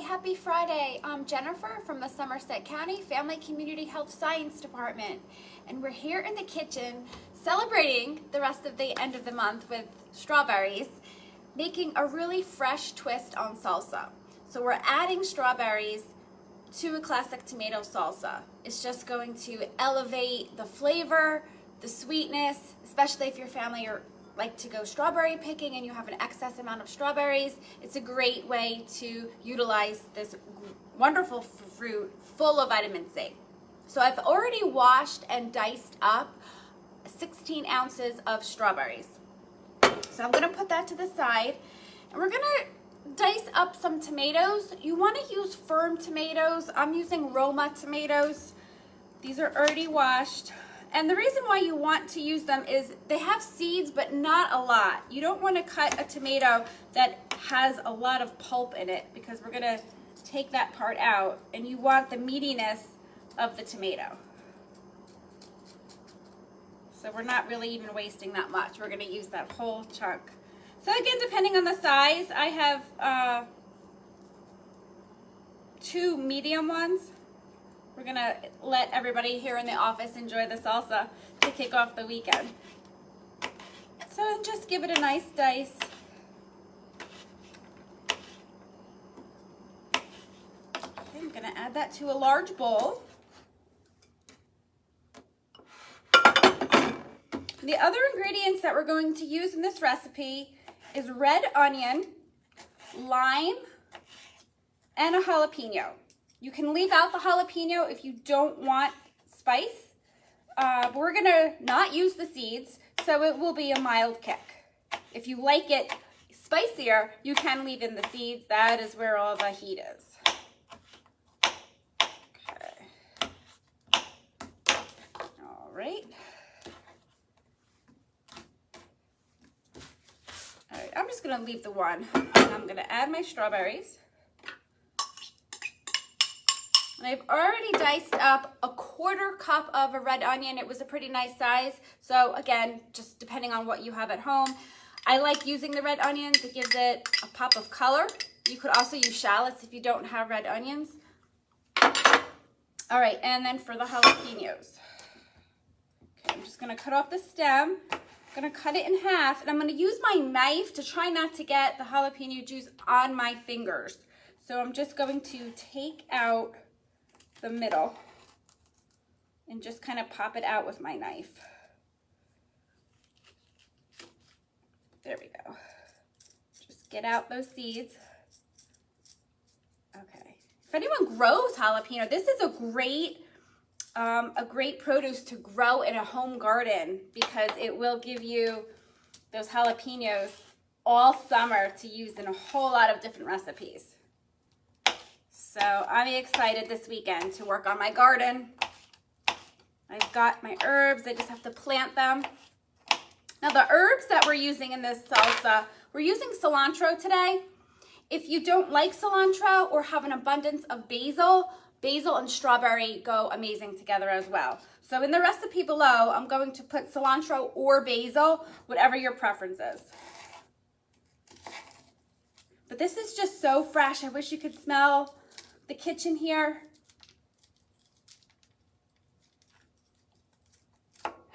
happy Friday. I'm Jennifer from the Somerset County Family Community Health Science Department, and we're here in the kitchen celebrating the rest of the end of the month with strawberries, making a really fresh twist on salsa. So we're adding strawberries to a classic tomato salsa. It's just going to elevate the flavor, the sweetness, especially if your family like to go strawberry picking and you have an excess amount of strawberries. It's a great way to utilize this wonderful fruit full of vitamin C. So I've already washed and diced up 16 ounces of strawberries. So I'm gonna put that to the side, and we're gonna dice up some tomatoes. You wanna use firm tomatoes. I'm using Roma tomatoes. These are already washed. And the reason why you want to use them is they have seeds, but not a lot. You don't want to cut a tomato that has a lot of pulp in it, because we're going to take that part out, and you want the meatiness of the tomato. So we're not really even wasting that much. We're going to use that whole chunk. So again, depending on the size, I have 2 medium ones. We're gonna let everybody here in the office enjoy the salsa to kick off the weekend. So just give it a nice dice. Okay, I'm gonna add that to a large bowl. The other ingredients that we're going to use in this recipe is red onion, lime, and a jalapeno. You can leave out the jalapeno if you don't want spice. But we're gonna not use the seeds, so it will be a mild kick. If you like it spicier, you can leave in the seeds. That is where all the heat is. Okay. All right. All right, I'm just gonna leave the one, and I'm gonna add my strawberries. And I've already diced up a 1/4 cup of a red onion. It was a pretty nice size. So again, just depending on what you have at home. I like using the red onions. It gives it a pop of color. You could also use shallots if you don't have red onions. All right, and then for the jalapenos. Okay, I'm just gonna cut off the stem. I'm gonna cut it in half, and I'm gonna use my knife to try not to get the jalapeno juice on my fingers. So I'm just going to take out the middle and just kind of pop it out with my knife. There we go. Just get out those seeds. Okay. If anyone grows jalapeno, this is a great produce to grow in a home garden, because it will give you those jalapenos all summer to use in a whole lot of different recipes. So I'm excited this weekend to work on my garden. I've got my herbs, I just have to plant them. Now the herbs that we're using in this salsa, we're using cilantro today. If you don't like cilantro or have an abundance of basil, basil and strawberry go amazing together as well. So in the recipe below, I'm going to put cilantro or basil, whatever your preference is. But this is just so fresh. I wish you could smell the kitchen here.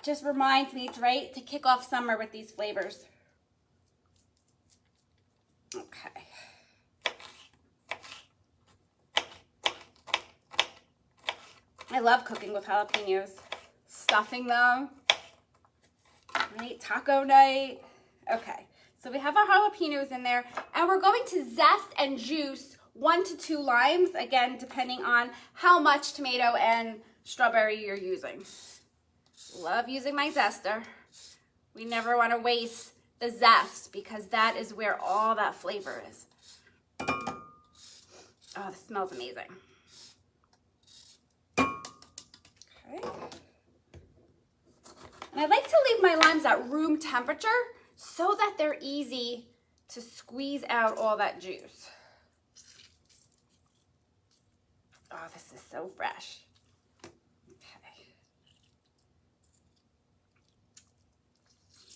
Just reminds me it's right to kick off summer with these flavors. Okay. I love cooking with jalapenos, stuffing them, right? Taco night. Okay, so we have our jalapenos in there, and we're going to zest and juice 1 to 2 limes, again, depending on how much tomato and strawberry you're using. Love using my zester. We never want to waste the zest, because that is where all that flavor is. Oh, this smells amazing. Okay. And I like to leave my limes at room temperature so that they're easy to squeeze out all that juice. Oh, this is so fresh. Okay.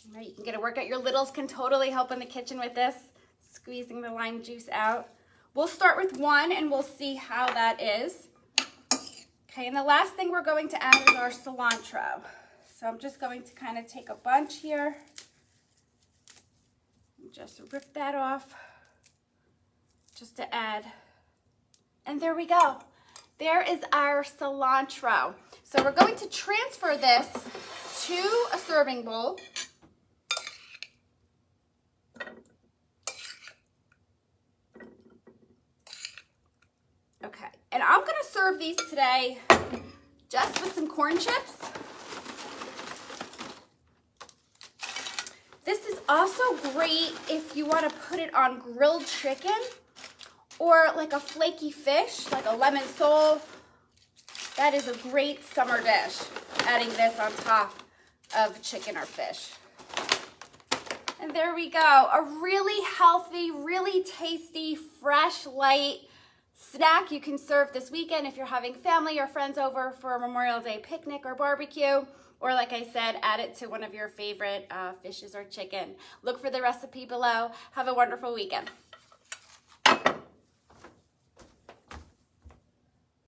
All right, you can get a workout. Your littles can totally help in the kitchen with this, squeezing the lime juice out. We'll start with one and we'll see how that is. Okay, and the last thing we're going to add is our cilantro. So I'm just going to kind of take a bunch here. Just rip that off just to add. And there we go. There is our cilantro. So we're going to transfer this to a serving bowl. Okay, and I'm gonna serve these today just with some corn chips. This is also great if you want to put it on grilled chicken or like a flaky fish, like a lemon sole. That is a great summer dish, adding this on top of chicken or fish. And there we go, a really healthy, really tasty, fresh, light snack you can serve this weekend if you're having family or friends over for a Memorial Day picnic or barbecue. Or like I said, add it to one of your favorite fishes or chicken. Look for the recipe below. Have a wonderful weekend.